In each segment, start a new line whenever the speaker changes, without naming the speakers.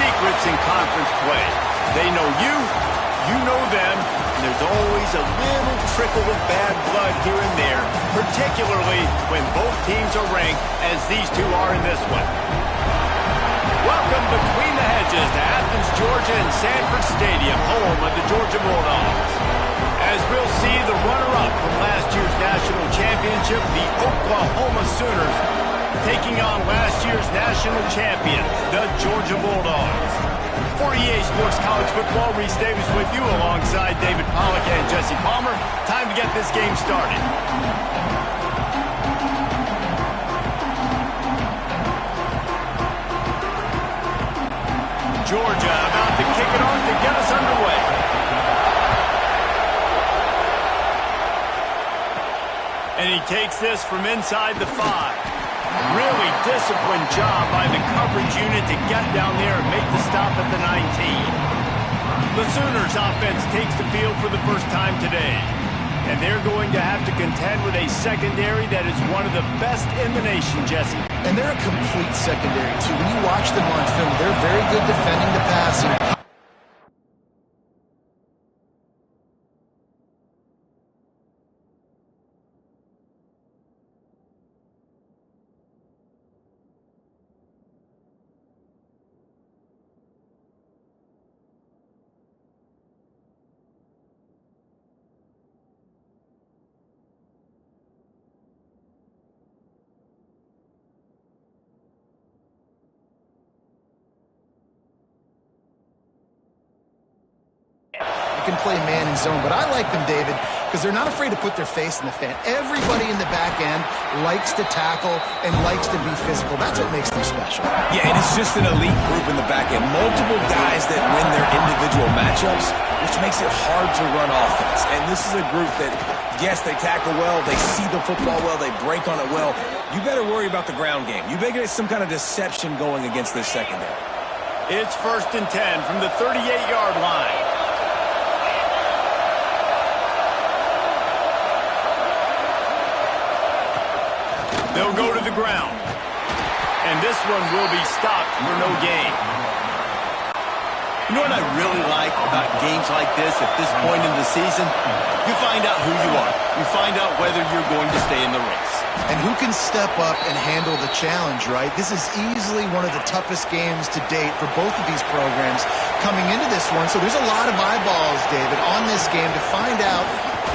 secrets in conference play. They know you, you know them, and there's always a little trickle of bad blood here and there, particularly when both teams are ranked as these two are in this one. Welcome between the hedges to Athens, Georgia and Sanford Stadium, home of the Georgia Bulldogs. As we'll see the runner-up from last year's national championship, the Oklahoma Sooners, taking on last year's national champion, the Georgia Bulldogs. For EA Sports College Football, Reese Davis with you alongside David Pollack and Jesse Palmer. Time to get this game started. Georgia about to kick it off to get us underway. And he takes this from inside the 5. Really disciplined job by the coverage unit to get down there and make the stop at the 19. The Sooners offense takes the field for the first time today. And they're going to have to contend with a secondary that is one of the best in the nation, Jesse.
And they're a complete secondary, too. When you watch them on film, they're very good defending the passing. Can play man and zone, but I like them, David, because they're not afraid to put their face in the fan. Everybody in the back end likes to tackle and likes to be physical. That's what makes them special.
Yeah, and it's just an elite group in the back end. Multiple guys that win their individual matchups, which makes it hard to run offense. And this is a group that, yes, they tackle well, they see the football well, they break on it well. You better worry about the ground game. You better get some kind of deception going against this secondary.
It's 1st and 10 from the 38-yard line. They'll go to the ground. And this one will be stopped for no gain.
You know what I really like about games like this at this point in the season? You find out who you are. You find out whether you're going to stay in the race.
And who can step up and handle the challenge, right? This is easily one of the toughest games to date for both of these programs coming into this one. So there's a lot of eyeballs, David, on this game to find out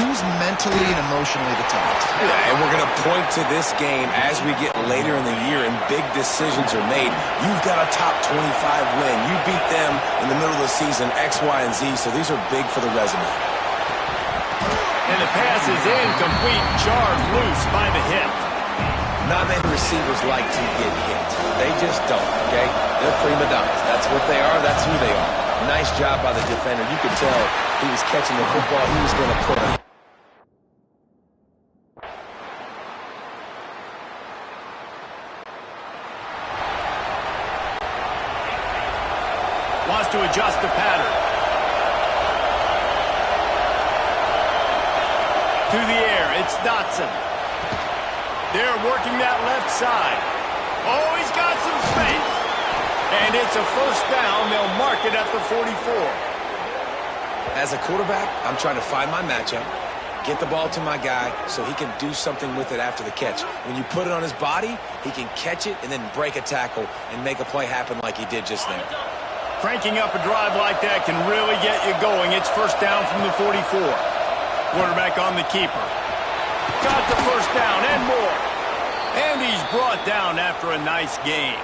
who's mentally and emotionally the toughest.
Yeah, and we're going to point to this game as we get later in the year and big decisions are made. You've got a top 25 win. You beat them in the middle of the season, X, Y, and Z, so these are big for the resume.
And the pass is incomplete, jarred loose by the hip.
Not many receivers like to get hit. They just don't, okay? They're prima donnas. That's what they are. That's who they are. Nice job by the defender. You could tell he was catching the football. He was going to put it.
Wants to adjust the pattern. To the air, it's Dotson. They're working that left side. Oh, he's got some space. And it's a 1st down. They'll mark it at the 44.
As a quarterback, I'm trying to find my matchup, get the ball to my guy so he can do something with it after the catch. When you put it on his body, he can catch it and then break a tackle and make a play happen like he did just there.
Cranking up a drive like that can really get you going. It's 1st down from the 44. Quarterback on the keeper. Got the 1st down and more. And he's brought down after a nice game.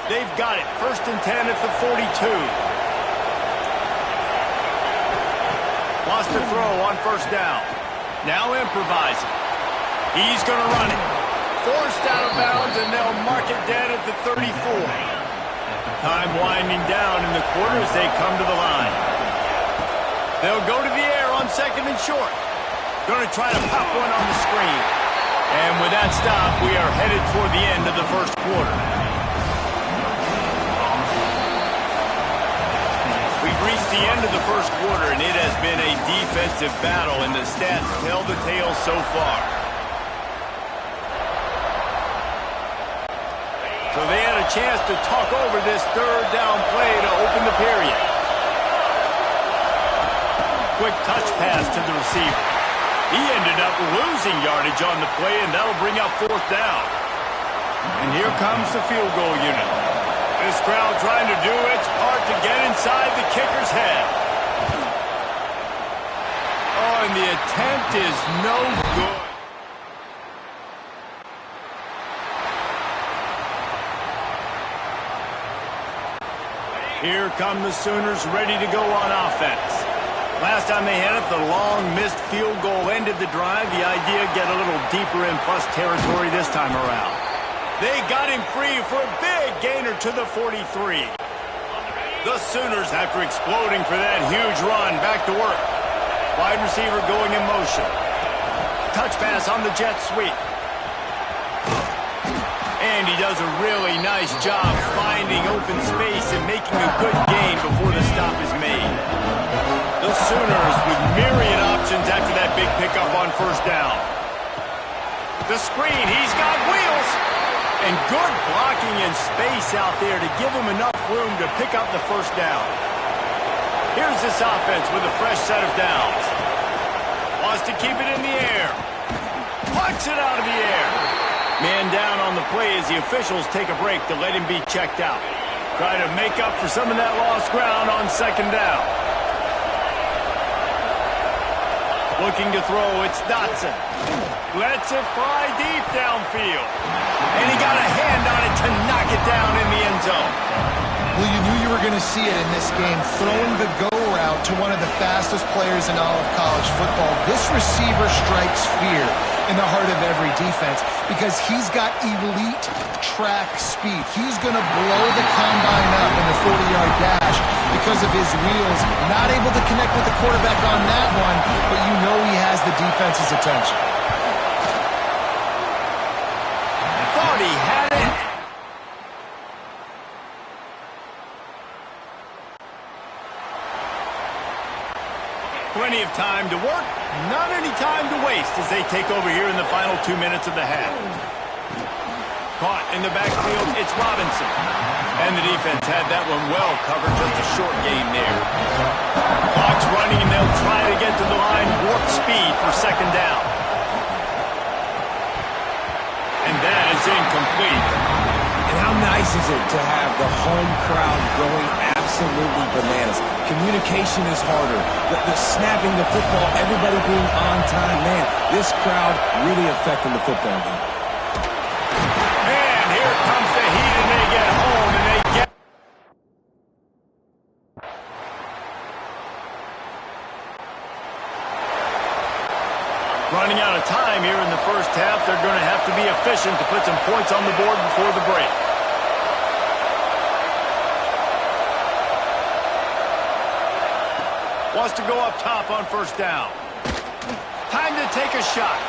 They've got it. 1st and 10 at the 42. Lost to throw on 1st down. Now improvising. He's going to run it. Forced out of bounds, and they'll mark it dead at the 34. Time winding down in the quarter as they come to the line. They'll go to the air on 2nd and short. Going to try to pop one on the screen. And with that stop, we are headed toward the end of the 1st quarter. We've reached the end of the 1st quarter, and it has been a defensive battle, and the stats tell the tale so far. So they had a chance to talk over this third down play to open the period. Quick touch pass to the receiver. He ended up losing yardage on the play, and that'll bring up fourth down. And here comes the field goal unit. This crowd trying to do its part to get inside the kicker's head. Oh, and the attempt is no good. Here come the Sooners ready to go on offense. Last time they had it, the long missed field goal ended the drive. The idea, get a little deeper in plus territory this time around. They got him free for a big gainer to the 43. The Sooners, after exploding for that huge run, back to work. Wide receiver going in motion. Touch pass on the jet sweep. And he does a really nice job finding open space and making a good gain before the stop is made. The Sooners with myriad options after that big pickup on first down. The screen, he's got wheels. And good blocking and space out there to give him enough room to pick up the first down. Here's this offense with a fresh set of downs. Wants to keep it in the air. Plucks it out of the air. Man down on the play as the officials take a break to let him be checked out. Try to make up for some of that lost ground on second down. Looking to throw, it's Dotson. Lets it fly deep downfield. And he got a hand on it to knock it down in the end zone.
Well, you knew you were going to see it in this game, throwing the go route to one of the fastest players in all of college football. This receiver strikes fear in the heart of every defense because he's got elite track speed. He's going to blow the combine up in the 40-yard dash because of his wheels. Not able to connect with the quarterback on that one, but you know he has the defense's attention.
Thought he had it. Plenty of time to work, not any time to waste as they take over here in the final 2 minutes of the half. Caught in the backfield, it's Robinson. And the defense had that one well covered, just a short gain there. Clock's running, and they'll try to get to the line, warp speed for second down. And that is incomplete.
And how nice is it to have the home crowd going absolutely bananas? Communication is harder. The snapping the football, everybody being on time. Man, this crowd really affecting the football game.
And here comes the heat, and they get home, and they get... Running out of time here in the first half. They're going to have to be efficient to put some points on the board before the break. Wants to go up top on first down. Time to take a shot.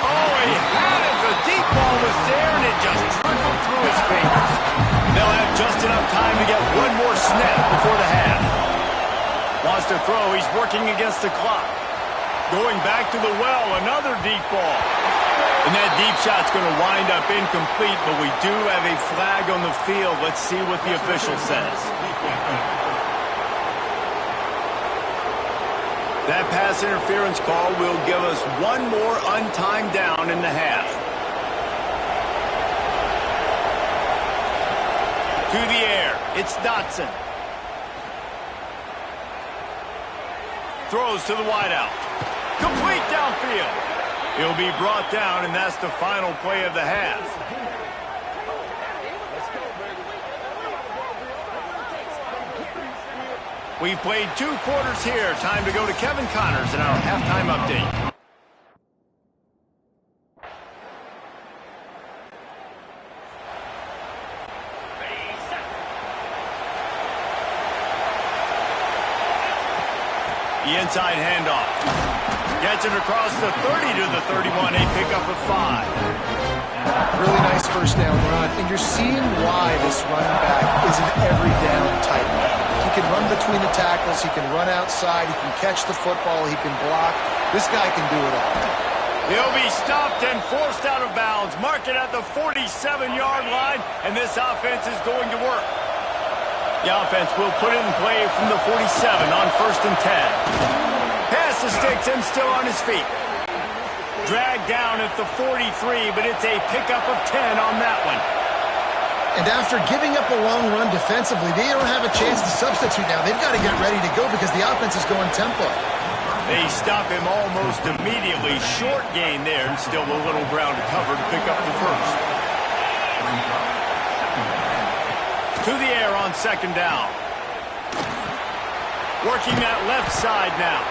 Oh, he had it. The deep ball was there, and it just trickled through his fingers. They'll have just enough time to get one more snap before the half. Wants to throw. He's working against the clock. Going back to the well, another deep ball. And that deep shot's going to wind up incomplete, but we do have a flag on the field. Let's see what the official says. That pass interference call will give us one more untimed down in the half. To the air, it's Dotson. Throws to the wideout. Complete downfield. He'll be brought down, and that's the final play of the half. We've played 2 quarters here. Time to go to Kevin Connors in our halftime update. The inside handoff. Gets it across the 30 to the 31. A pickup of 5.
Really nice first down run. And you're seeing why this running back is an every down type. He can run between the tackles. He can run outside. He can catch the football. He can block. This guy can do it all.
He'll be stopped and forced out of bounds. Mark it at the 47-yard line, and this offense is going to work. The offense will put it in play from the 47 on 1st and 10. Pass the sticks and still on his feet. Dragged down at the 43, but it's a pickup of 10 on that one.
And after giving up a long run defensively, they don't have a chance to substitute now. They've got to get ready to go because the offense is going tempo.
They stop him almost immediately. Short gain there, and still a little ground to cover to pick up the first. To the air on 2nd down. Working that left side now.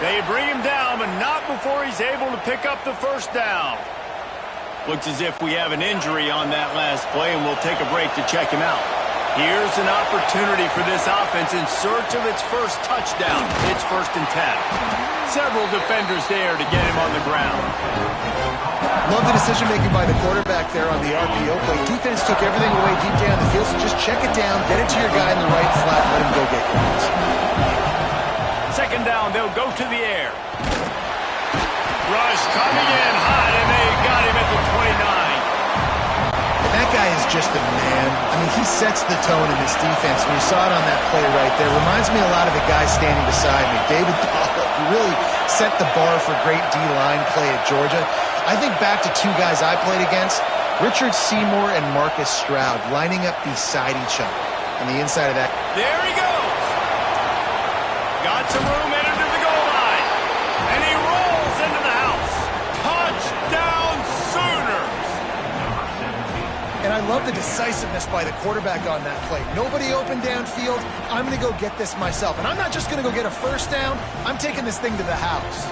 They bring him down, but not before he's able to pick up the first down. Looks as if we have an injury on that last play, and we'll take a break to check him out. Here's an opportunity for this offense in search of its first touchdown. It's 1st and 10. Several defenders there to get him on the ground.
Love the decision-making by the quarterback there on the RPO play. Defense took everything away deep down the field, so just check it down, get it to your guy in the right flat, and let him go get yards.
2nd down, they'll go to the air. Rush coming in hot, and they got him at the 29.
That guy is just a man. I mean, he sets the tone in this defense. We saw it on that play right there. Reminds me a lot of the guy standing beside me, David Dollop, who really set the bar for great D-line play at Georgia. I think back to two guys I played against, Richard Seymour and Marcus Stroud, lining up beside each other on the inside of that.
There he goes. Got some room, entered to the goal line. And he rolls into the house. Touchdown Sooners.
And I love the decisiveness by the quarterback on that play. Nobody open downfield. I'm going to go get this myself. And I'm not just going to go get a first down. I'm taking this thing to the house.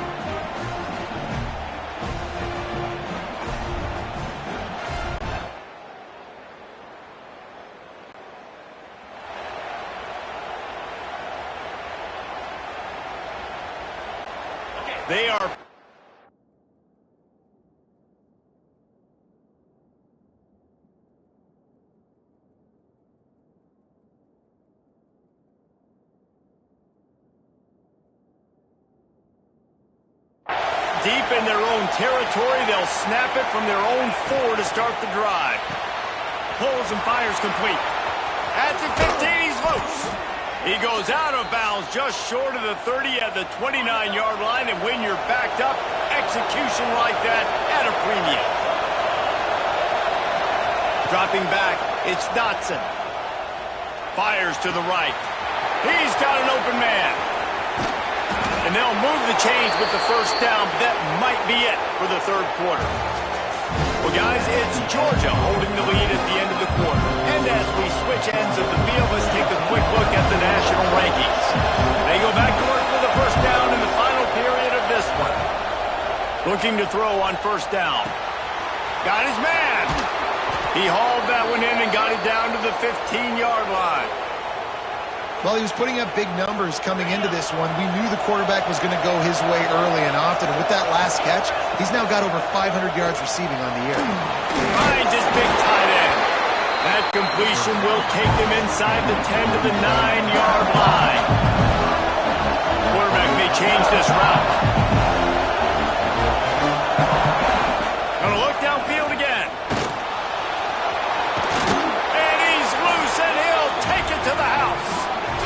They are... deep in their own territory. They'll snap it from their own 4 to start the drive. Pulls and fires complete. At the 15, he's loose. He goes out of bounds just short of the 30 at the 29-yard line, and when you're backed up, execution like that at a premium. Dropping back, it's Dotson. Fires to the right. He's got an open man. And they'll move the chains with the first down, but that might be it for the 3rd quarter. Well, guys, it's Georgia holding the lead at the end of the quarter. And as we switch ends of the field, let's take a quick look at the national rankings. They go back to work for the first down in the final period of this one. Looking to throw on 1st down. Got his man. He hauled that one in and got it down to the 15-yard line.
Well, he was putting up big numbers coming into this one. We knew the quarterback was going to go his way early and often. And with that last catch, he's now got over 500 yards receiving on the year.
Finds his big tight end. That completion will take him inside the 10 to the 9-yard line. Quarterback may change this route. Gonna look downfield again. And he's loose, and he'll take it to the house.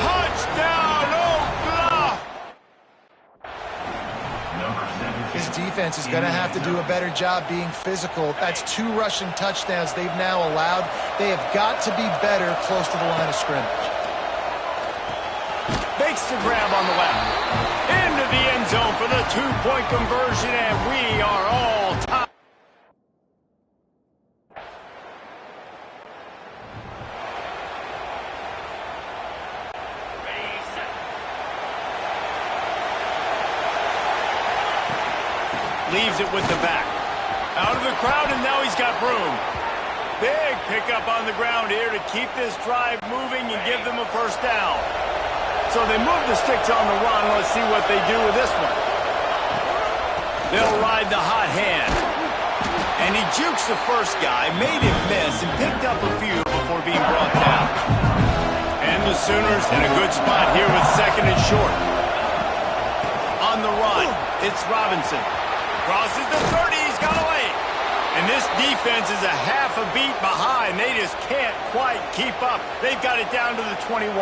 Touchdown, Oklahoma!
His defense is going to have to do a better job being physical. That's 2 rushing touchdowns they've now allowed. They have got to be better close to the line of scrimmage.
Makes the grab on the left. Into the end zone for the 2-point conversion, and we are all tied. Leaves it with the back. Out of the crowd, and now he's got room. Big pickup on the ground here to keep this drive moving and give them a first down. So they move the sticks on the run. Let's see what they do with this one. They'll ride the hot hand. And he jukes the first guy, made him miss, and picked up a few before being brought down. And the Sooners in a good spot here with 2nd and short. On the run, it's Robinson. Crosses the 30. He's got away. And this defense is a half a beat behind. They just can't quite keep up. They've got it down to the 21.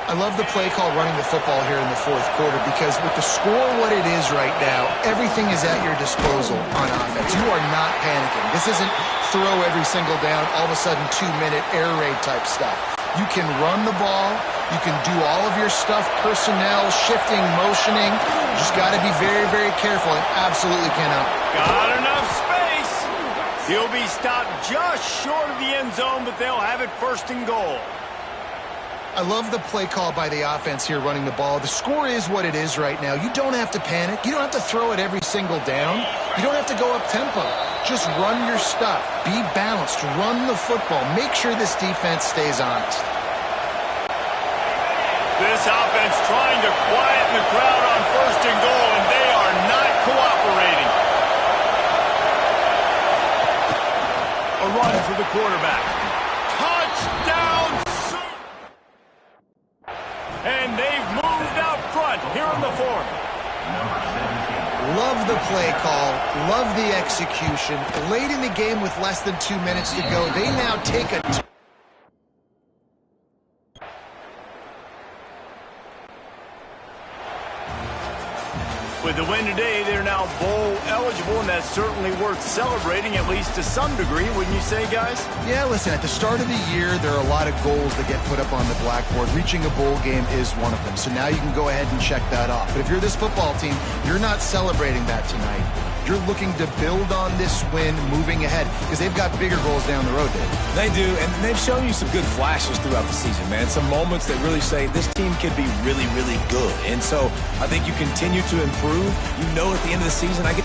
I love the play call running the football here in the fourth quarter because with the score what it is right now, everything is at your disposal on offense. You are not panicking. This isn't throw every single down, all of a sudden 2-minute air raid type stuff. You can run the ball. You can do all of your stuff, personnel, shifting, motioning. You just got to be very, very careful and absolutely cannot.
Got enough space. He'll be stopped just short of the end zone, but they'll have it first and goal.
I love the play call by the offense here running the ball. The score is what it is right now. You don't have to panic. You don't have to throw it every single down. You don't have to go up tempo. Just run your stuff. Be balanced. Run the football. Make sure this defense stays honest.
This offense trying to quieten the crowd on first and goal, and they are not cooperating. A run for the quarterback. Touchdown! And they've moved out front here in the fourth.
Love the play call. Love the execution. Late in the game with less than 2 minutes to go, they now take a...
With the win today, they're now bowl eligible, and that's certainly worth celebrating, at least to some degree, wouldn't you say, guys?
Yeah, listen, at the start of the year, there are a lot of goals that get put up on the blackboard. Reaching a bowl game is one of them, so now you can go ahead and check that off. But if you're this football team, you're not celebrating that tonight. You're looking to build on this win moving ahead because they've got bigger goals down the road, Dave.
They do, and they've shown you some good flashes throughout the season, man. Some moments that really say this team could be really, really good. And so I think you continue to improve. You know at the end of the season, I get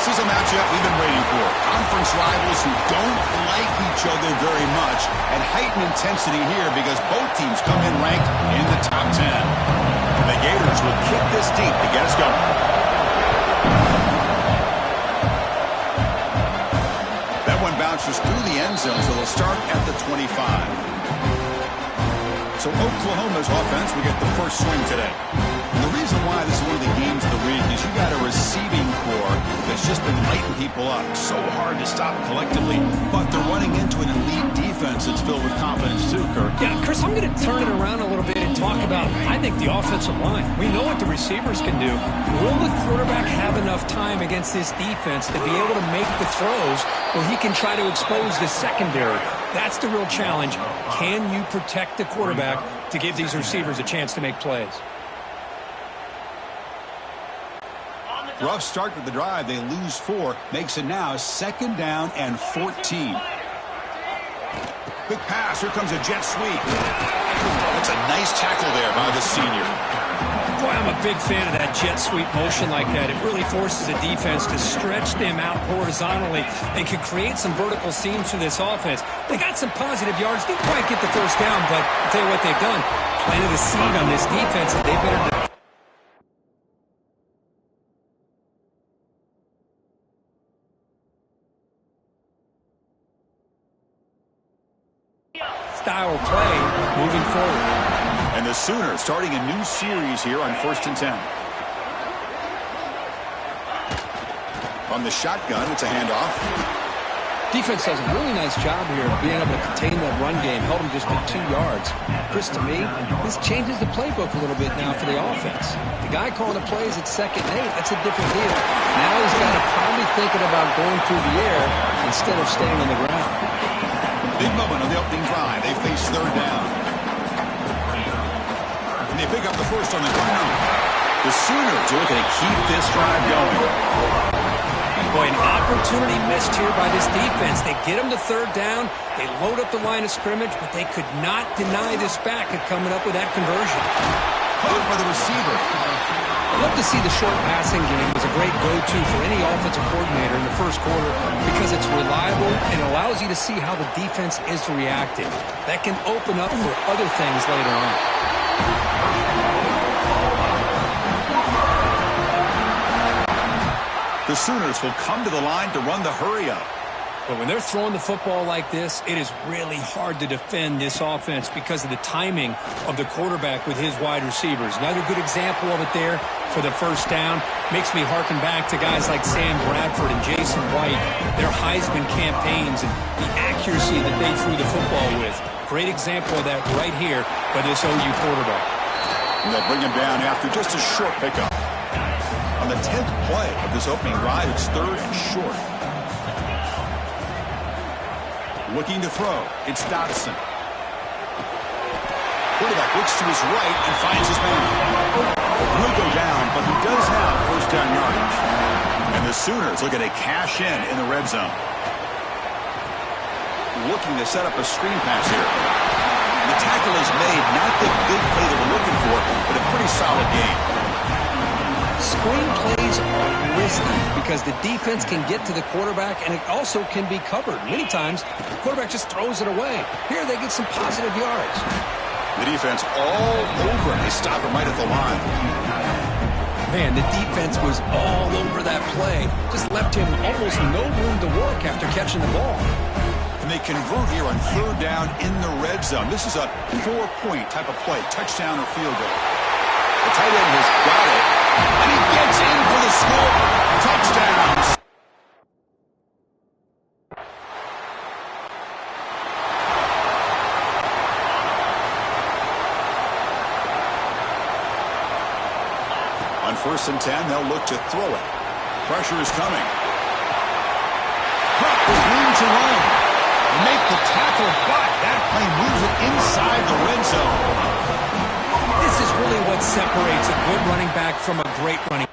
This is a matchup we've been waiting for. Conference rivals who don't like each other very much, and heightened intensity here because both teams come in ranked in the top 10. The Gators will kick this deep to get us going. That one bounces through the end zone, so they'll start at the 25. So Oklahoma's offense will get the first swing today. And the reason why this is one of the games of the week is you got a receiving core that's just been lighting people up. So hard to stop collectively, but they're running into an elite defense that's filled with confidence too, Kirk.
Yeah, Chris, I'm going to turn it around a little bit and talk about, I think, the offensive line. We know what the receivers can do. Will the quarterback have enough time against this defense to be able to make the throws where he can try to expose the secondary? That's the real challenge. Can you protect the quarterback to give these receivers a chance to make plays?
Rough start to the drive. They lose 4. Makes it now 2nd down and 14. Quick pass. Here comes a jet sweep. That's a nice tackle there by the senior.
Boy, I'm a big fan of that jet sweep motion like that. It really forces a defense to stretch them out horizontally and can create some vertical seams for this offense. They got some positive yards. Didn't quite get the first down, but I'll tell you what they've done. Planted a seed on this defense that they better style of play moving forward.
And the Sooners starting a new series here on 1st and 10. On the shotgun, it's a handoff.
Defense does a really nice job here of being able to contain that run game, held them just to 2 yards. Chris, to me, this changes the playbook a little bit now for the offense. The guy calling the plays at 2nd and 8, that's a different deal. Now he's got to probably thinking about going through the air instead of staying on the ground.
Big moment on the opening drive. They face 3rd down. And they pick up the first on the ground. The Sooners are looking to keep this drive going.
Boy, an opportunity missed here by this defense. They get them to 3rd down. They load up the line of scrimmage, but they could not deny this back at coming up with that conversion.
Caught by the receiver.
I love to see the short passing game as a great go-to for any offensive coordinator in the first quarter because it's reliable and allows you to see how the defense is reacting. That can open up for other things later on.
The Sooners will come to the line to run the hurry-up.
But when they're throwing the football like this, it is really hard to defend this offense because of the timing of the quarterback with his wide receivers. Another good example of it there for the first down. Makes me harken back to guys like Sam Bradford and Jason White, their Heisman campaigns and the accuracy that they threw the football with. Great example of that right here by this OU quarterback.
And they'll bring him down after just a short pickup. On the 10th play of this opening drive, it's 3rd and short. Looking to throw. It's Dotson. Quarterback looks to his right and finds his man. He'll go down, but he does have first down yardage. And the Sooners looking to cash in the red zone. Looking to set up a screen pass here. The tackle is made, not the big play that we're looking for, but a pretty solid game.
Screen plays are risky because the defense can get to the quarterback and it also can be covered. Many times, the quarterback just throws it away. Here, they get some positive yards.
The defense all over him. They stop him right at the line.
Man, the defense was all over that play. Just left him almost no room to work after catching the ball.
And they convert here on 3rd down in the red zone. This is a 4-point type of play, touchdown or field goal. The tight end has got it, and he gets in for the score. Touchdowns. On 1st and 10, they'll look to throw it. Pressure is coming. Hunt with room to run. Make the tackle, but that play moves it inside the red zone.
This is really what separates a good running back from a great running back.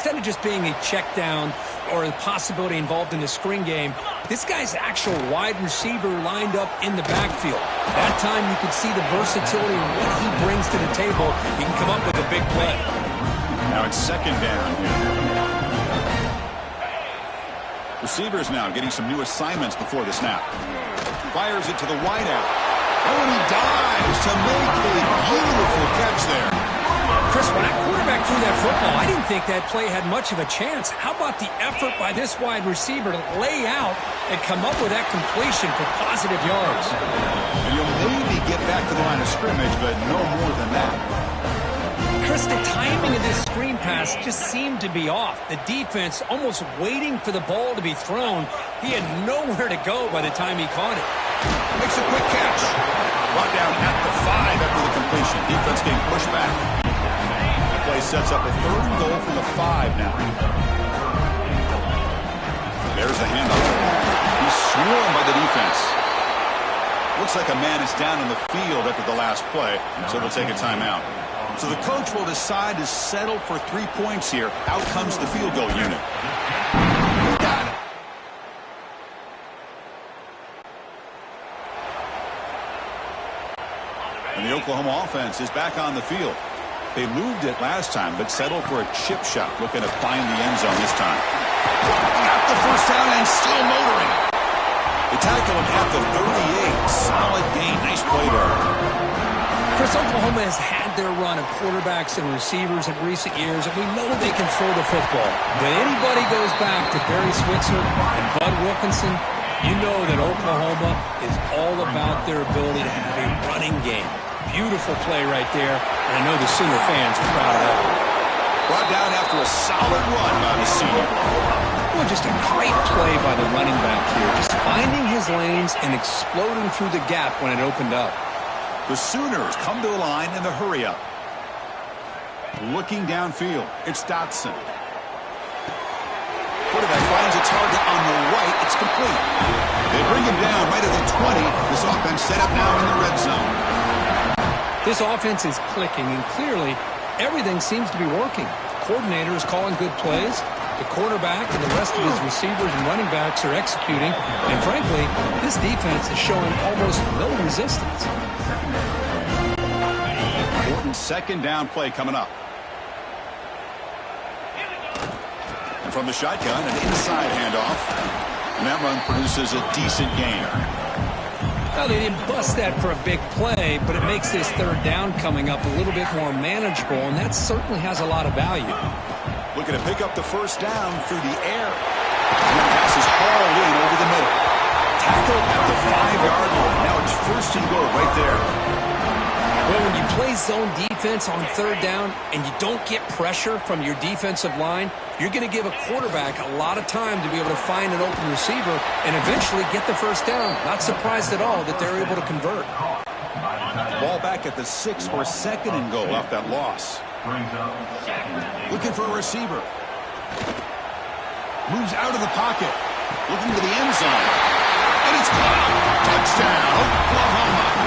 instead of just being a check down or the possibility involved in the screen game, this guy's actual wide receiver lined up in the backfield. That time you could see the versatility and what he brings to the table. He can come up with a big play.
Now it's second down here. Receivers now getting some new assignments before the snap. Fires it to the wideout. Oh, and he dives to make a beautiful catch there.
Chris, when that quarterback threw that football, I didn't think that play had much of a chance. How about the effort by this wide receiver to lay out and come up with that completion for positive yards?
And you'll maybe get back to the line of scrimmage, but no more than that.
Chris, the timing of this screen pass just seemed to be off. The defense almost waiting for the ball to be thrown. He had nowhere to go by the time he caught it.
Makes a quick catch. Brought down at the 5 after the completion. Defense getting pushed back. The play sets up a 3rd and goal from the 5 now. There's the handoff. He's swarmed by the defense. Looks like a man is down in the field after the last play, so they'll take a timeout. So the coach will decide to settle for 3 points here. Out comes the field goal unit. Got it. And the Oklahoma offense is back on the field. They moved it last time, but settled for a chip shot, looking to find the end zone this time. Got the first down and still motoring. They tackle him at the 38. Solid gain. Nice play there.
Chris, Oklahoma has had their run of quarterbacks and receivers in recent years, and we know they can throw the football. When anybody goes back to Barry Switzer and Bud Wilkinson, you know that Oklahoma is all about their ability to have a running game. Beautiful play right there, and I know the Sooner fans are proud of that.
Brought down after a solid run by the senior.
Well, just a great play by the running back here, just finding his lanes and exploding through the gap when it opened up.
The Sooners come to the line in the hurry-up. Looking downfield, it's Dotson. Quarterback finds a target on the right. It's complete. They bring him down right at the 20. This offense set up now in the red zone.
This offense is clicking, and clearly everything seems to be working. The coordinator is calling good plays. The quarterback and the rest of his receivers and running backs are executing. And frankly, this defense is showing almost no resistance.
Important second down play coming up. And from the shotgun, an inside handoff. And that run produces a decent gain.
Well, they didn't bust that for a big play, but it makes this 3rd down coming up a little bit more manageable, and that certainly has a lot of value.
Looking to pick up the first down through the air. And the pass is hauled in over the middle. Tackle at the 5-yard line. Now it's 1st and goal right there.
Well, when you play zone defense on 3rd down and you don't get pressure from your defensive line, you're going to give a quarterback a lot of time to be able to find an open receiver and eventually get the first down. Not surprised at all that they're able to convert.
Ball back at the 6 for 2nd and goal off that loss. Looking for a receiver. Moves out of the pocket. Looking to the end zone. And it's caught. Touchdown, Oklahoma.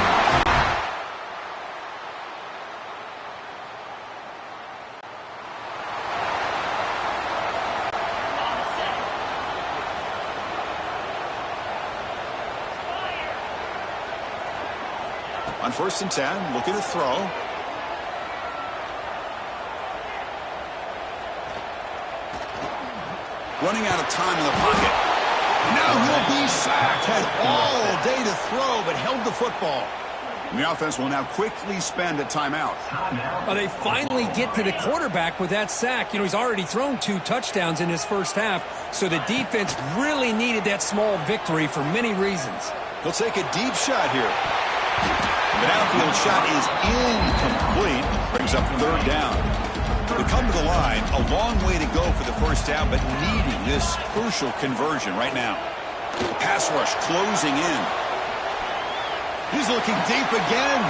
On 1st and 10, looking to throw. Running out of time in the pocket. Now he'll be sacked. Had all day to throw, but held the football. And the offense will now quickly spend a timeout.
Well, they finally get to the quarterback with that sack. You know, he's already thrown 2 touchdowns in his first half, so the defense really needed that small victory for many reasons.
He'll take a deep shot here. The downfield shot is incomplete. Brings up 3rd down. They come to the line, a long way to go for the first down, but needing this crucial conversion right now. Pass rush closing in. He's looking deep again.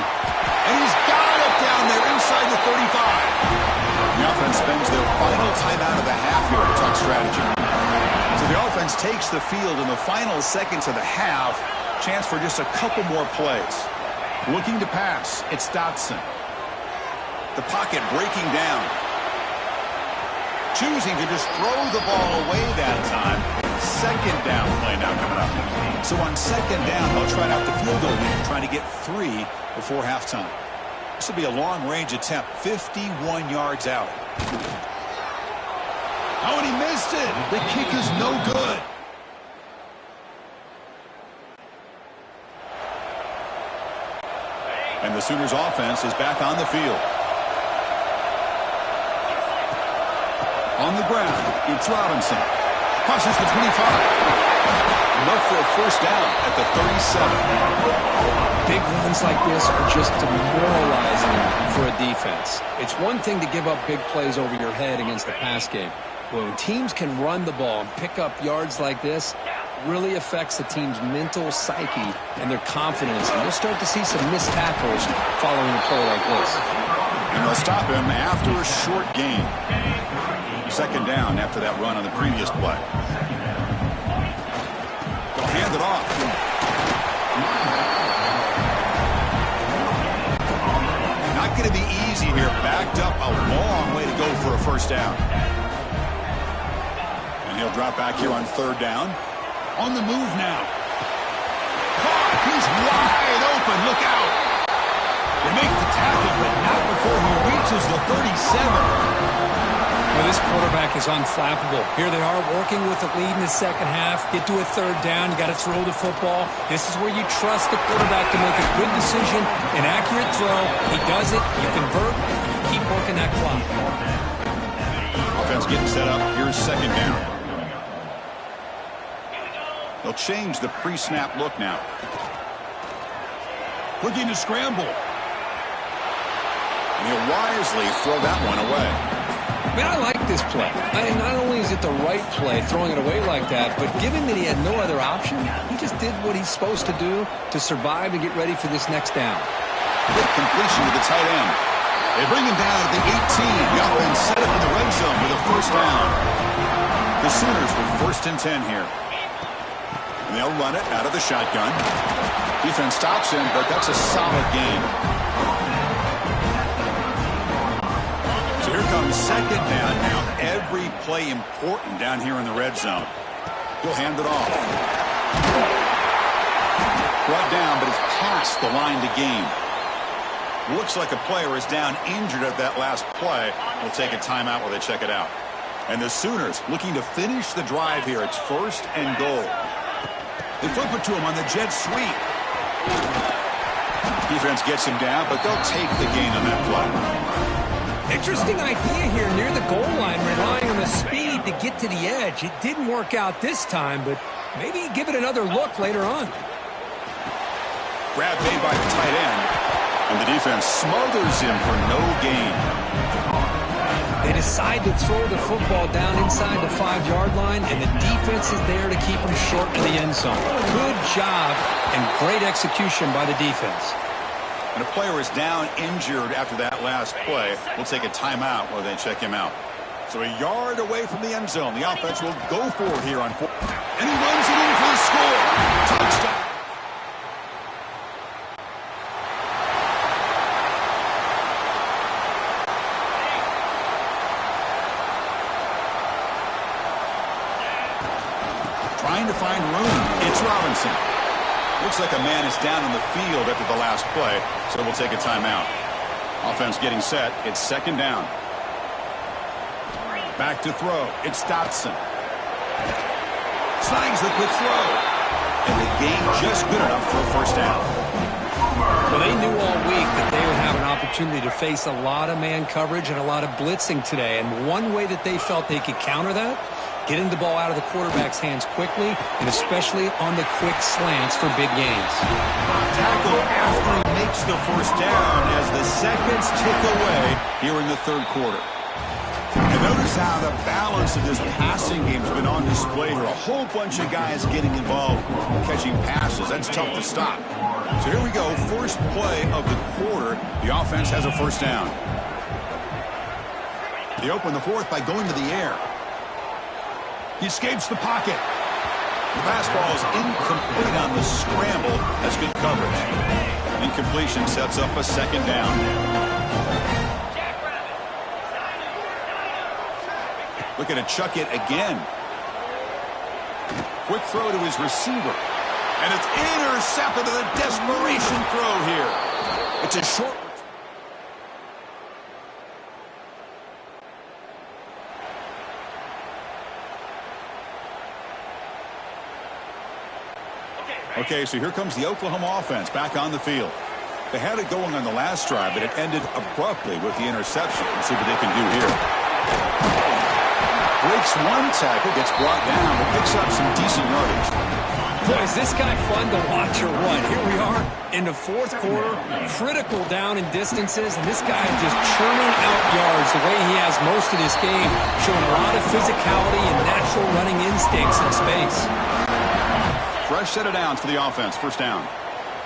And he's got it down there inside the 35. The offense spends their final timeout of the half here to talk strategy. So the offense takes the field in the final seconds of the half. Chance for just a couple more plays. Looking to pass, it's Dotson. The pocket breaking down. choosing to just throw the ball away that time. Second down play now coming up. So on second down, they'll try out the field goal unit, trying to get 3 before halftime. This will be a long-range attempt, 51 yards out. Oh, and he missed it. The kick is no good. And the Sooners offense is back on the field. On the ground, it's Robinson. Crosses the 25. Enough for a first down at the 37.
Big runs like this are just demoralizing for a defense. It's one thing to give up big plays over your head against the pass game. When teams can run the ball and pick up yards like this, really affects the team's mental psyche and their confidence. And you'll start to see some missed tackles following a play like this.
And they'll stop him after a short gain. Second down after that run on the previous play. They'll hand it off. Not going to be easy here. Backed up a long way to go for a first down. And he'll drop back here on third down. On the move now. Caught. He's wide open. Look out. They make the tackle, but not before he reaches the 37.
Well, this quarterback is unflappable. Here they are working with the lead in the second half. Get to a third down. You got to throw the football. This is where you trust the quarterback to make a good decision, an accurate throw. He does it. You convert. You keep working that clock.
Offense getting set up. Here's second down. They'll change the pre-snap look now. Looking to scramble. And he'll wisely throw that one away.
Man, I like this play. Not only is it the right play, throwing it away like that, but given that he had no other option, he just did what he's supposed to do to survive and get ready for this next down.
Good completion to the tight end. They bring him down at the 18. The offense set up in the red zone with a first down. The Sooners with first and 10 here. And they'll run it out of the shotgun. Defense stops him, but that's a solid gain. So here comes second down. Now every play important down here in the red zone. He'll hand it off. Brought down, but it's past the line to gain. Looks like a player is down injured at that last play. We'll take a timeout while they check it out. And the Sooners looking to finish the drive here. It's first and goal. They flip it to him on the jet sweep. Defense gets him down, but they'll take the gain on that play.
Interesting idea here near the goal line, relying on the speed to get to the edge. It didn't work out this time, but maybe give it another look later on.
Grab made by the tight end, and the defense smothers him for no gain.
They decide to throw the football down inside the 5-yard line, and the defense is there to keep them short of the end zone. Good job and great execution by the defense.
And a player is down injured after that last play. We'll take a timeout while they check him out. So a yard away from the end zone. The offense will go for it here on 4. And he runs it in for the score. Touchdown. Trying to find room. It's Robinson. Looks like a man is down on the field after the last play, so we'll take a timeout. Offense getting set. It's second down. Back to throw. It's Dotson. Snags the quick throw. And the gain just good enough for a first down.
Well, they knew all week that they would have an opportunity to face a lot of man coverage and a lot of blitzing today. And one way that they felt they could counter that, getting the ball out of the quarterback's hands quickly, and especially on the quick slants for big gains.
Tackle after he makes the first down as the seconds tick away here in the third quarter. And notice how the balance of this passing game has been on display here. A whole bunch of guys getting involved catching passes. That's tough to stop. So here we go. First play of the quarter. The offense has a first down. They open the fourth by going to the air. He escapes the pocket. The pass ball is incomplete on the scramble. That's good coverage. Incompletion sets up a second down. Looking to chuck it again. Quick throw to his receiver. And it's intercepted with a desperation throw here. It's a short. Okay, so here comes the Oklahoma offense back on the field. They had it going on the last drive, but it ended abruptly with the interception. Let's see what they can do here. Breaks one tackle, gets brought down, but picks up some decent yardage.
Boy, is this guy fun to watch or what? Here we are in the fourth quarter, critical down in distances, and this guy just churning out yards the way he has most of this game, showing a lot of physicality and natural running instincts in space.
Fresh set of downs for the offense. First down.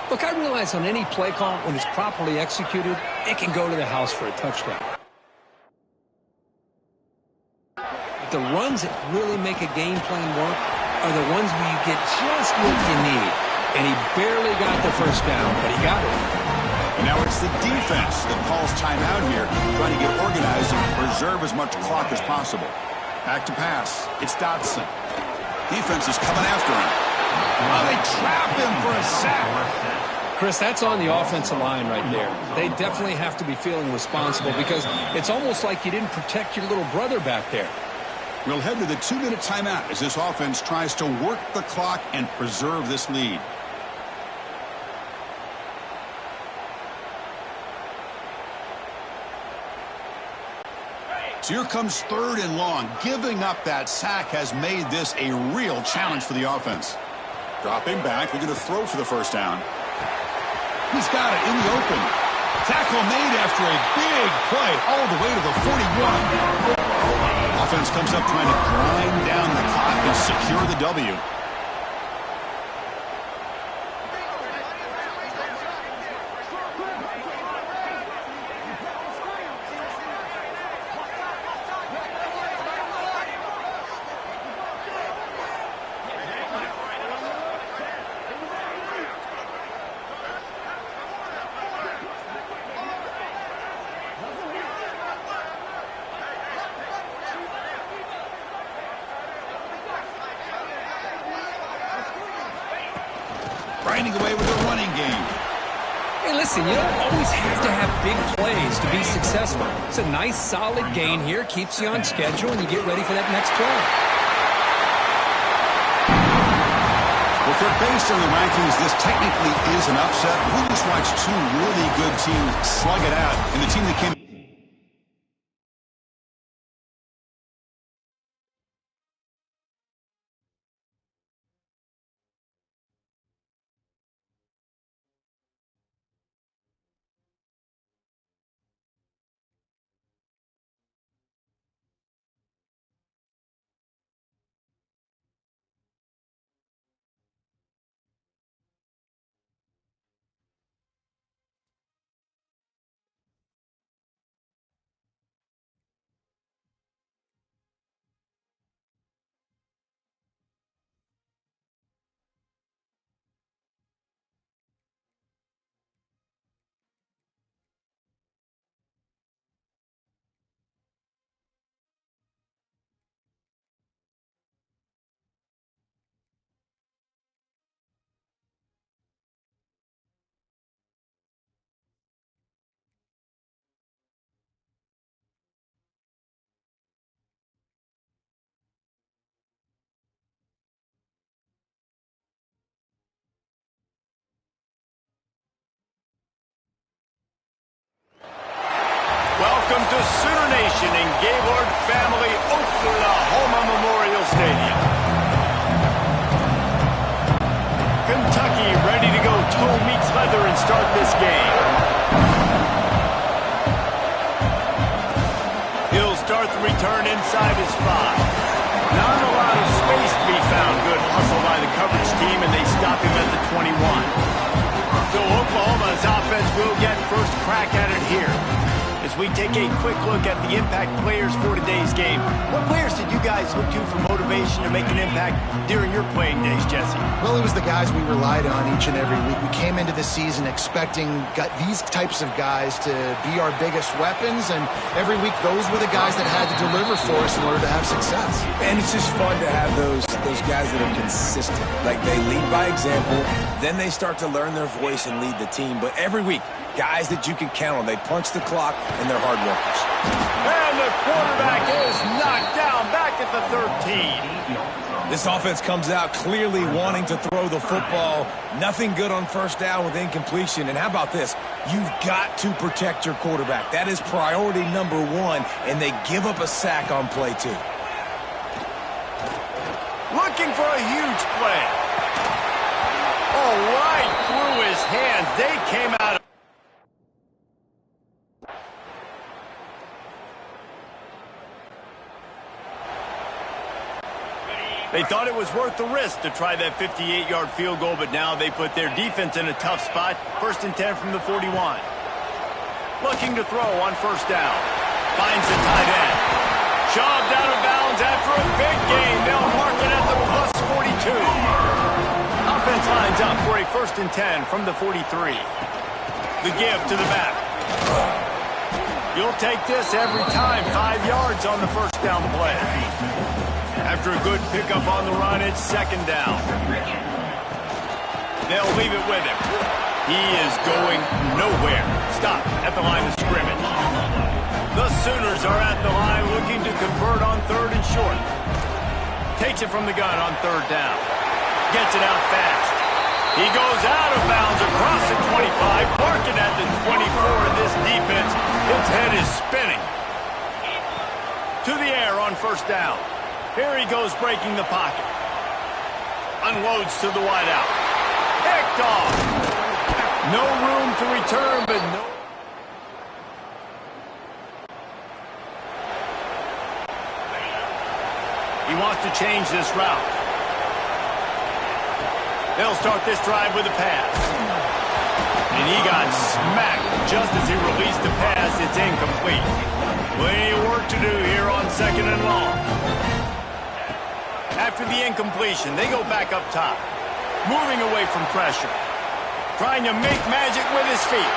Look, I realize on any play call, when it's properly executed, it can go to the house for a touchdown. But the runs that really make a game plan work are the ones where you get just what you need. And he barely got the first down, but he got it.
And now it's the defense that calls timeout here, trying to get organized and preserve as much clock as possible. Back to pass. It's Dotson. Defense is coming after him. Oh, they trap him for a sack.
Chris, that's on the offensive line right there. They definitely have to be feeling responsible because it's almost like you didn't protect your little brother back there.
We'll head to the 2-minute timeout as this offense tries to work the clock and preserve this lead. So here comes 3rd and long. Giving up that sack has made this a real challenge for the offense. Dropping back, they're going to throw for the first down. He's got it in the open. Tackle made after a big play all the way to the 41. Offense comes up trying to grind down the clock and secure the W. Grinding away with a running game.
Hey, listen, you don't always have to have big plays to be successful. It's a nice, solid gain here. Keeps you on schedule, and you get ready for that next play.
Well, Kirk, based on the rankings, this technically is an upset. We just watched two really good teams slug it out, and the team that came...
Welcome to Sooner Nation in Gaylord Family Oklahoma Memorial Stadium. Kentucky ready to go toe meets leather and start this game. He'll start the return inside his 5. Not a lot of space to be found. Good hustle by the coverage team, and they stop him at the 21. So Oklahoma's offense will get first crack at it here. As we take a quick look at the impact players for today's game. What players did you guys look to for motivation to make an impact during your playing days, Jesse?
Well, it was the guys we relied on each and every week. We came into the season expecting these types of guys to be our biggest weapons, and every week those were the guys that had to deliver for us in order to have success.
And it's just fun to have those guys that are consistent. Like, they lead by example, then they start to learn their voice and lead the team. But every week, guys that you can count on. They punch the clock, and they're hard workers.
And the quarterback is knocked down back at the 13.
This offense comes out clearly wanting to throw the football. Nothing good on first down with incompletion. And how about this? You've got to protect your quarterback. That is priority number one, and they give up a sack on play 2.
Looking for a huge play. Oh, right through his hands. They came out of... They thought it was worth the risk to try that 58-yard field goal, but now they put their defense in a tough spot. 1st and 10 from the 41. Looking to throw on first down. Finds the tight end. Shoved out of bounds after a big gain. They'll mark it at the plus 42. Offense lines up for a 1st and 10 from the 43. The give to the back. You'll take this every time. 5 yards on the first down play. After a good pickup on the run, it's 2nd down. They'll leave it with him. He is going nowhere. Stop at the line of scrimmage. The Sooners are at the line looking to convert on 3rd and short. Takes it from the gun on 3rd down. Gets it out fast. He goes out of bounds across the 25, marking at the 24 in this defense. Its head is spinning. To the air on first down. Here he goes breaking the pocket. Unloads to the wideout. Picked off. No room to return, but no... He wants to change this route. They'll start this drive with a pass. And he got smacked just as he released the pass. It's incomplete. Plenty of work to do here on 2nd and long. After the incompletion, they go back up top. Moving away from pressure. Trying to make magic with his feet.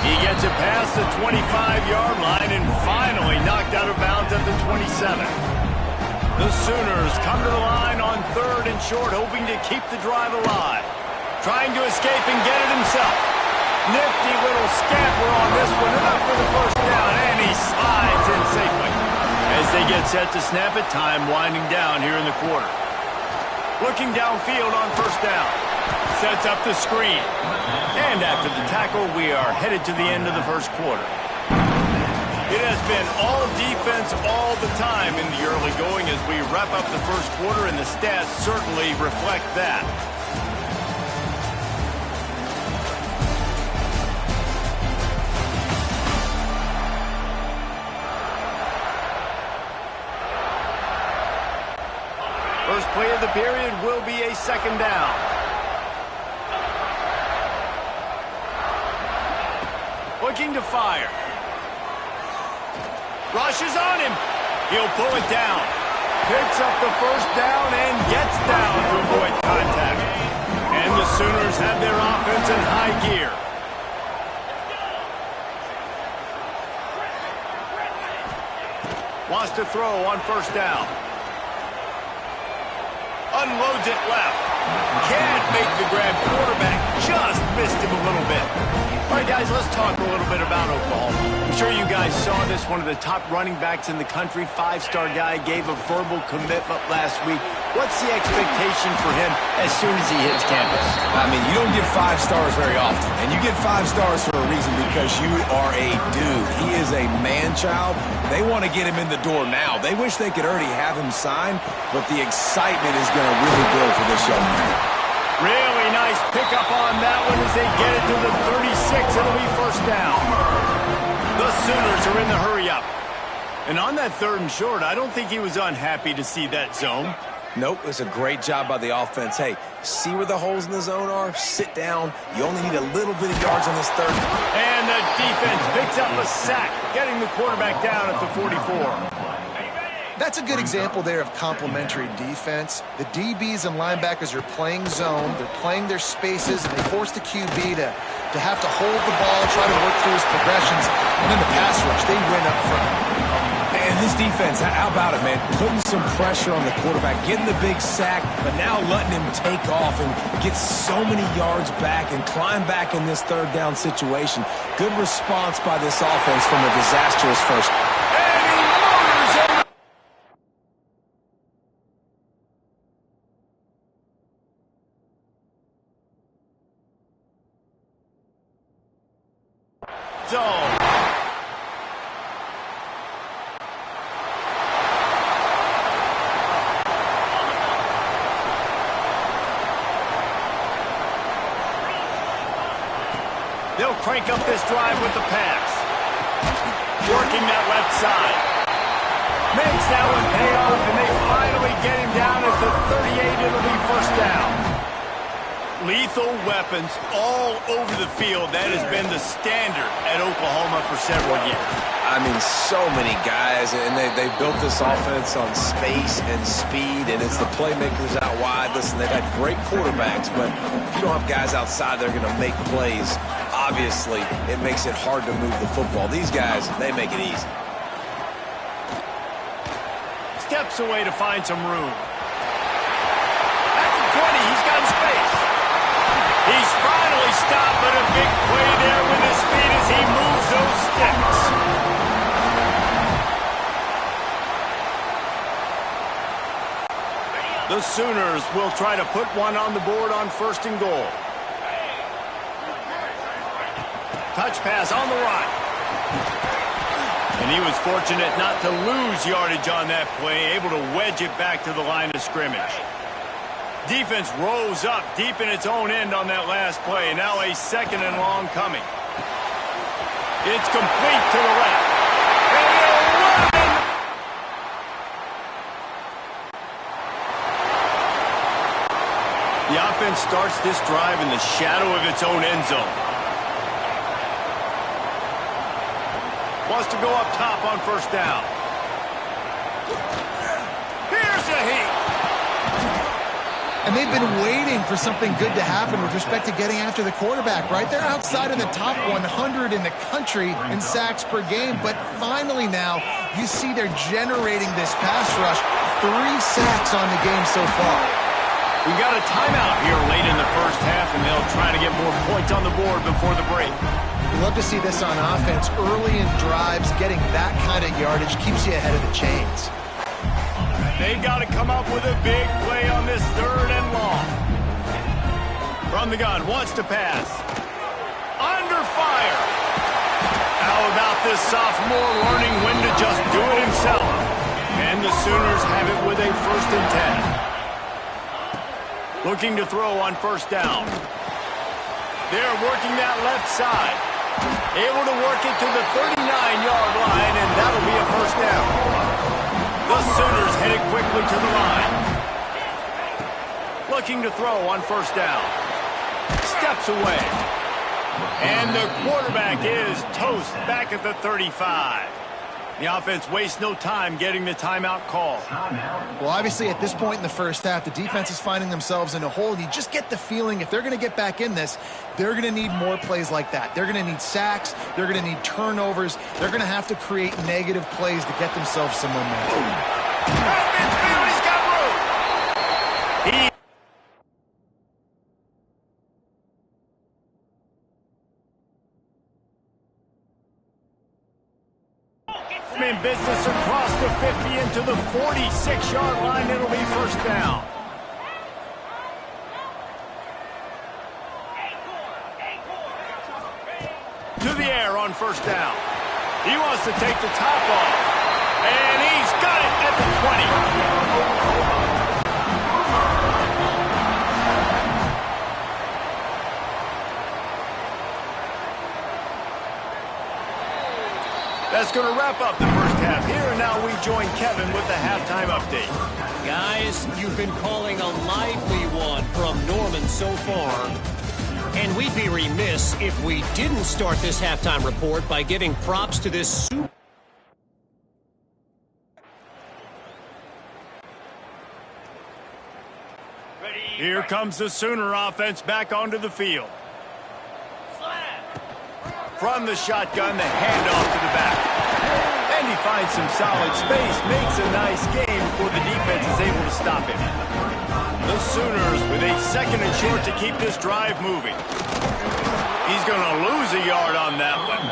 He gets it past the 25-yard line and finally knocked out of bounds at the 27. The Sooners come to the line on 3rd and short, hoping to keep the drive alive. Trying to escape and get it himself. Nifty little scamper on this one, enough for the first down, and he slides in safely. As they get set to snap it, time winding down here in the quarter. Looking downfield on first down. Sets up the screen. And after the tackle, we are headed to the end of the first quarter. It has been all defense all the time in the early going as we wrap up the first quarter, and the stats certainly reflect that. First play of the period will be a 2nd down. Looking to fire. Rushes on him. He'll pull it down. Picks up the first down and gets down to avoid contact. And the Sooners have their offense in high gear. Wants to throw on first down. Unloads it left. Can't make the grab. Quarterback just missed him a little bit. All right, guys, let's talk a little bit about Oklahoma. I'm sure you guys saw this. One of the top running backs in the country, 5-star guy, gave a verbal commitment last week. What's the expectation for him as soon as he hits campus?
I mean, you don't get 5 stars very often. And you get 5 stars for a reason, because you are a dude. He is a man-child. They want to get him in the door now. They wish they could already have him signed, but the excitement is going to really build for this young man.
Really nice pickup on that one as they get it to the 36. It'll be first down. The Sooners are in the hurry-up. And on that 3rd and short, I don't think he was unhappy to see that zone.
Nope, it's a great job by the offense. Hey, see where the holes in the zone are? Sit down. You only need a little bit of yards on this third.
And the defense picks up a sack, getting the quarterback down at the 44.
That's a good example there of complementary defense. The DBs and linebackers are playing zone, they're playing their spaces, and they force the QB to have to hold the ball, try to work through his progressions, and then the pass rush, they win up front.
And this defense, how about it, man? Putting some pressure on the quarterback, getting the big sack, but now letting him take off and get so many yards back and climb back in this third down situation. Good response by this offense from a disastrous first.
Zone. They'll crank up this drive with the pass. Working that left side. Makes that one pay off, and they finally get him down at the 38. It'll be first down. Lethal weapons all over the field. That has been the standard at Oklahoma for several years.
I mean, so many guys, and they built this offense on space and speed, and it's the playmakers out wide. Listen, they've had great quarterbacks, but if you don't have guys outside that are going to make plays, obviously it makes it hard to move the football. These guys, they make it easy.
Steps away to find some room. At the 20, he's got space. He's finally stopped, but a big play there with his feet as he moves those sticks. The Sooners will try to put one on the board on 1st and goal. Touch pass on the right. And he was fortunate not to lose yardage on that play, able to wedge it back to the line of scrimmage. Defense rose up deep in its own end on that last play. Now a 2nd and long coming. It's complete to the left. And he'll run! The offense starts this drive in the shadow of its own end zone. Wants to go up top on 1st down. Here's a heat.
And they've been waiting for something good to happen with respect to getting after the quarterback, right? They're outside of the top 100 in the country in sacks per game, but finally now you see they're generating this pass rush. 3 sacks on the game so far.
We got a timeout here late in the first half, and they'll try to get more points on the board before the break.
We love to see this on offense. Early in drives, getting that kind of yardage keeps you ahead of the chains.
They've got to come up with a big play on this 3rd and long. From the gun, wants to pass. Under fire. How about this sophomore learning when to just do it himself? And the Sooners have it with a 1st and 10. Looking to throw on 1st down. They're working that left side. Able to work it to the 39-yard line, and that'll be a 1st down. The Sooners headed quickly to the line. Looking to throw on 1st down. Steps away. And the quarterback is toast back at the 35. The offense wastes no time getting the timeout call.
Well, obviously, at this point in the first half, the defense is finding themselves in a hole. You just get the feeling if they're going to get back in this, they're going to need more plays like that. They're going to need sacks. They're going to need turnovers. They're going to have to create negative plays to get themselves some momentum.
He's got room. In business across the 50 into the 46-yard line. It'll be 1st down. To the air on 1st down. He wants to take the top off. And he's got it at the 20. That's going to wrap up the first half here, and now we join Kevin with the halftime update.
Guys, you've been calling a lively one from Norman so far. And we'd be remiss if we didn't start this halftime report by giving props to this super.
Here comes the Sooner offense back onto the field. From the shotgun, the handoff to the back. And he finds some solid space, makes a nice game before the defense is able to stop him. The Sooners with a 2nd and short to keep this drive moving. He's going to lose a yard on that one.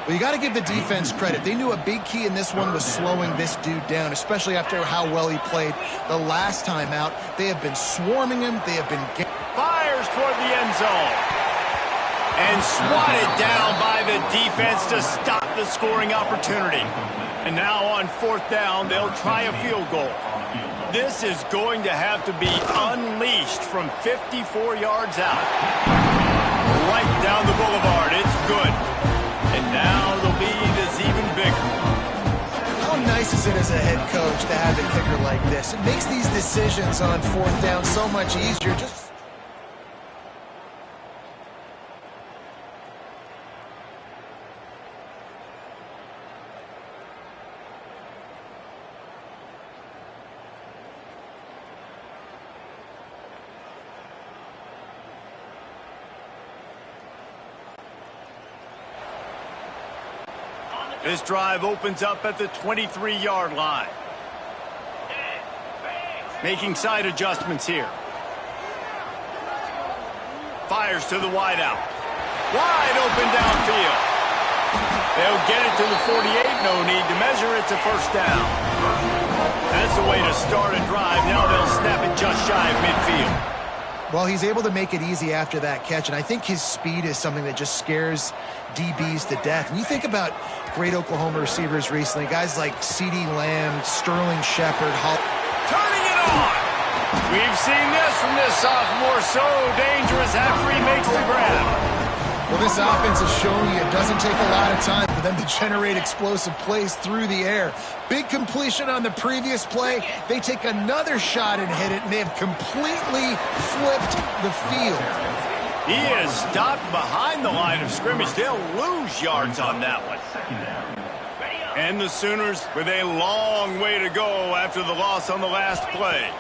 Well, you got to give the defense credit. They knew a big key in this one was slowing this dude down, especially after how well he played the last time out. They have been swarming him. They have been...
Fires toward the end zone. And swatted down by the defense to stop the scoring opportunity. And now on 4th down, they'll try a field goal. This is going to have to be unleashed from 54 yards out. Right down the boulevard. It's good. And now the lead is even bigger.
How nice is it as a head coach to have a kicker like this? It makes these decisions on 4th down so much easier.
This drive opens up at the 23-yard line. Making side adjustments here. Fires to the wideout. Wide open downfield. They'll get it to the 48. No need to measure it to 1st down. That's the way to start a drive. Now they'll snap it just shy of midfield.
Well, he's able to make it easy after that catch, and I think his speed is something that just scares DBs to death. When you think about great Oklahoma receivers recently, guys like CeeDee Lamb, Sterling Shepard,
turning it on! We've seen this from this sophomore, so dangerous after he makes the grab.
Well, this offense is showing you it doesn't take a lot of time for them to generate explosive plays through the air. Big completion on the previous play. They take another shot and hit it, and they have completely flipped the field.
He is stopped behind the line of scrimmage. They'll lose yards on that one. And the Sooners with a long way to go after the loss on the last play.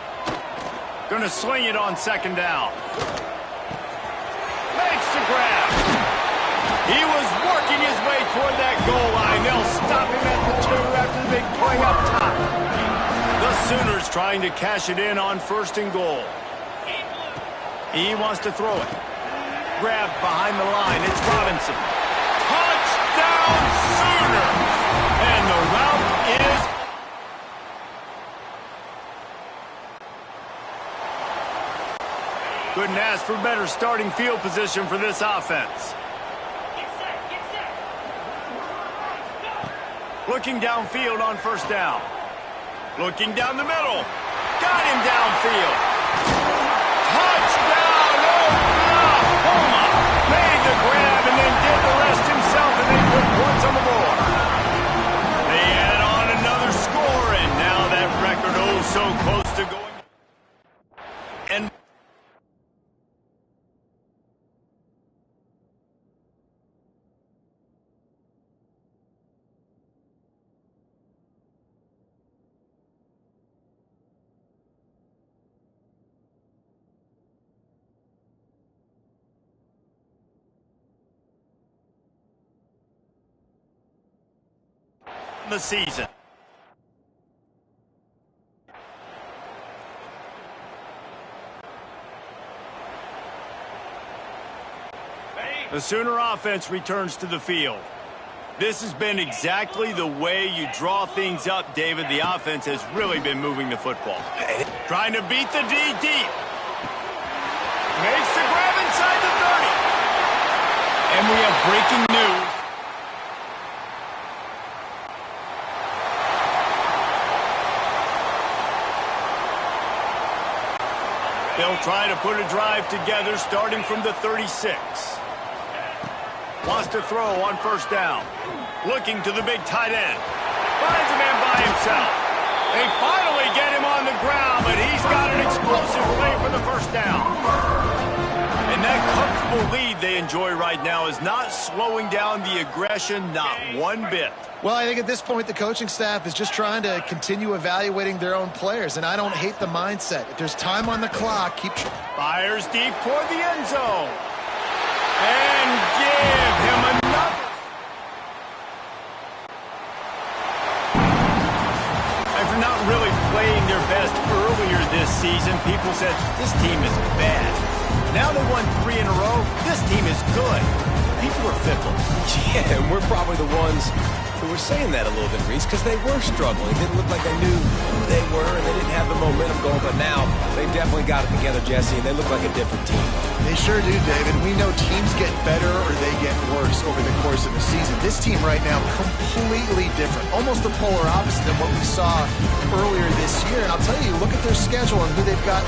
Going to swing it on 2nd down. Makes the grab. He was working his way toward that goal line. They'll stop him at the 2 after the big play up top. The Sooners trying to cash it in on 1st and goal. He wants to throw it. Grab behind the line. It's Robinson. Touchdown Sooner! And the route is... Couldn't ask for better starting field position for this offense. Looking downfield on 1st down. Looking down the middle. Got him downfield. Touchdown, Oklahoma! Made the grab and then did the rest himself, and they put points on the board. They add on another score, and now that record so close to going. And the season. The Sooner offense returns to the field. This has been exactly the way you draw things up, David. The offense has really been moving the football. Trying to beat the D deep. Makes the grab inside the 30. And we have breaking news. They'll try to put a drive together starting from the 36. Wants to throw on 1st down. Looking to the big tight end. finds a man by himself. They finally get him on the ground, but he's got an explosive play for the first down. And that comfortable lead they enjoy right now is not slowing down the aggression, not one bit.
Well, I think at this point the coaching staff is just trying to continue evaluating their own players, and I don't hate the mindset. If there's time on the clock, keep...
Fires deep toward the end zone. And give him another. After not really playing their best earlier this season, people said this team is bad. Now they won 3 in a row. This team is good. People are fickle.
Yeah, and we're probably the ones who were saying that a little bit, Reese, because they were struggling. It didn't look like they knew who they were, and they didn't have the momentum going. But now they've definitely got it together, Jesse, and they look like a different team.
They sure do, David. We know teams get better or they get worse over the course of a season. This team right now, completely different. Almost the polar opposite of what we saw earlier this year. And I'll tell you, look at their schedule and who they've got